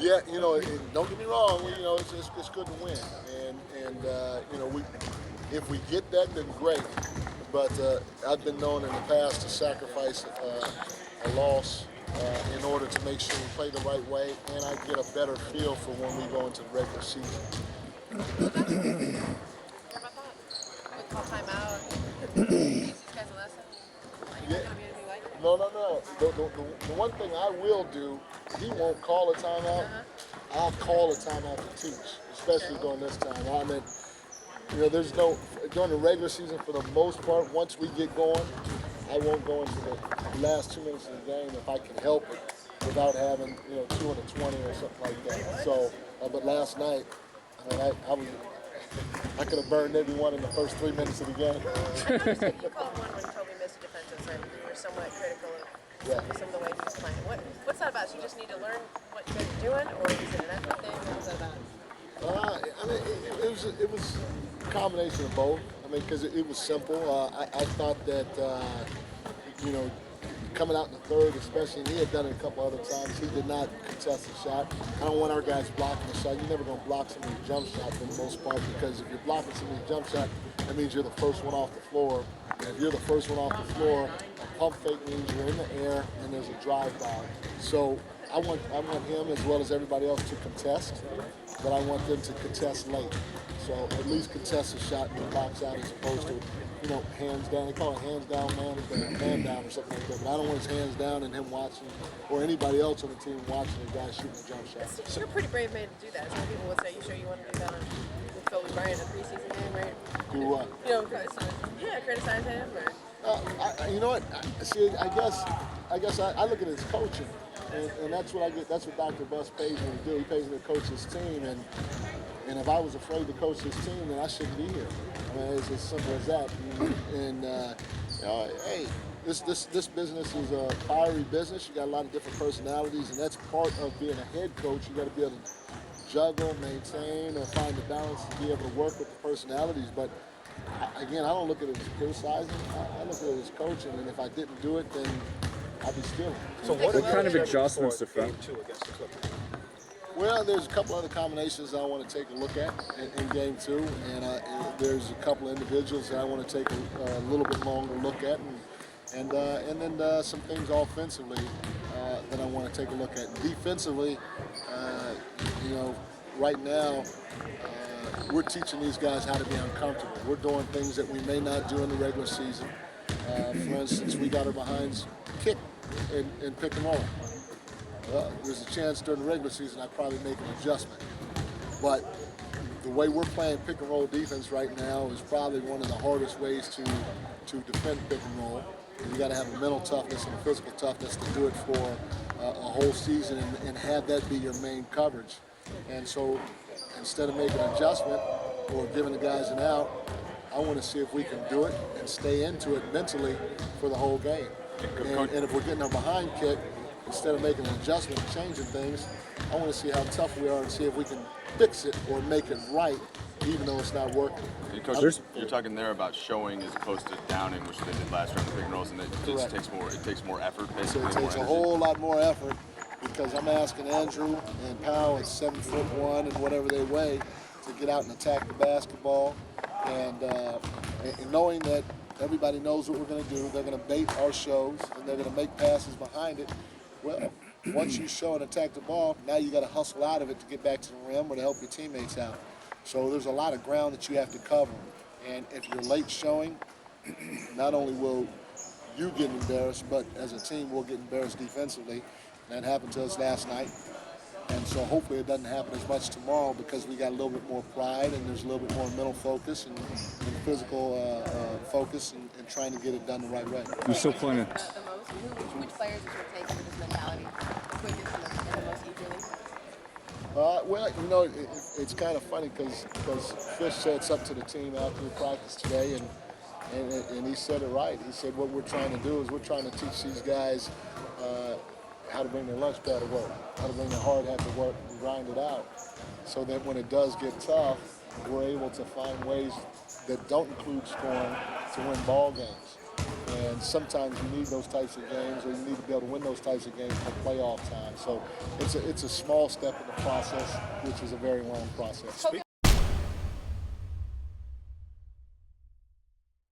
Yeah, don't get me wrong. It's good to win, and if we get that, then great. But I've been known in the past to sacrifice a loss in order to make sure we play the right way, and I get a better feel for when we go into the regular season. What about that? Would call timeout. Teach these guys a lesson. Are you Yeah. not going to be anything like it? No, no, no. The one thing I will do, he won't call a timeout. I'll call a timeout to teach, especially during this time. I mean, there's no, during the regular season for the most part, once we get going, I won't go into the last 2 minutes of the game if I can help it without having, 220 or something like that. So, but last night, I mean, I could have burned everyone in the first 3 minutes of the game. You called one when Toby missed a defensive assignment. You were somewhat critical of some of the way he was playing. What's that about? You just need to learn what you guys are doing, or is it an effort thing? What was that about? I mean, it was a combination of both. I mean, because it was simple. I thought that, coming out in the third, especially, and he had done it a couple other times, he did not contest the shot. I don't want our guys blocking the shot. You're never going to block somebody's jump shot for the most part, because if you're blocking somebody's jump shot, that means you're the first one off the floor. And if you're the first one off the floor, a pump fake means you're in the air and there's a drive by. So I want him as well as everybody else to contest, but I want them to contest late. So at least contest a shot and box out as opposed to, hands down. They call it hands down, man down or something like that. But I don't want his hands down and him watching, or anybody else on the team watching a guy shooting a jump shot. You're a pretty brave man to do that. Some people would say, you sure you want to do that with Kobe Bryant in a preseason game, right? Do what? Criticize him, or... You know what? I guess I look at it as coaching, and that's what I get. That's what Dr. Buss pays me to do. He pays me to coach his team, and if I was afraid to coach his team, then I shouldn't be here. I mean, it's as simple as that. And hey, this business is a fiery business. You got a lot of different personalities, and that's part of being a head coach. You got to be able to juggle, maintain, or find the balance to be able to work with the personalities. But again, I don't look at it as criticizing. I look at it as coaching, and if I didn't do it, then I'd be stealing. So what kind of adjustments to game 2 against the Clippers? Well, there's a couple other combinations I want to take a look at in game 2, and there's a couple of individuals that I want to take a little bit longer look at, and then some things offensively that I want to take a look at. Defensively, right now, we're teaching these guys how to be uncomfortable. We're doing things that we may not do in the regular season. For instance, we got our behinds kick and pick and roll. Well, there's a chance during the regular season I'd probably make an adjustment. But the way we're playing pick and roll defense right now is probably one of the hardest ways to defend pick and roll. You got to have a mental toughness and a physical toughness to do it for a whole season and have that be your main coverage. And so instead of making an adjustment or giving the guys an out, I want to see if we can do it and stay into it mentally for the whole game. And if we're getting our behind kicked, instead of making an adjustment and changing things, I want to see how tough we are and see if we can fix it or make it right, even though it's not working. Coach, you're talking there about showing as opposed to downing, which they did last round of pick and rolls, and it just takes more effort, basically. So it takes a whole lot more effort because I'm asking Andrew and Powell at 7'1" and whatever they weigh to get out and attack the basketball, and knowing that everybody knows what we're going to do, they're going to bait our shows and they're going to make passes behind it. Well, once you show and attack the ball, now you got to hustle out of it to get back to the rim or to help your teammates out. So there's a lot of ground that you have to cover. And if you're late showing, not only will you get embarrassed, but as a team we'll get embarrassed defensively. That happened to us last night. And so hopefully it doesn't happen as much tomorrow because we got a little bit more pride and there's a little bit more mental focus and physical focus and trying to get it done the right way. You're still playing it. The most? Which players would you take for this mentality? The quickest and the most eagerly? Well, it's kind of funny because Fish said something to the team after the practice today, and he said it right. He said what we're trying to do is we're trying to teach these guys how to bring their lunch pail to work, how to bring their hard hat to work and grind it out, so that when it does get tough, we're able to find ways that don't include scoring to win ball games. And sometimes you need those types of games, or you need to be able to win those types of games for playoff time. So it's a small step in the process, which is a very long process.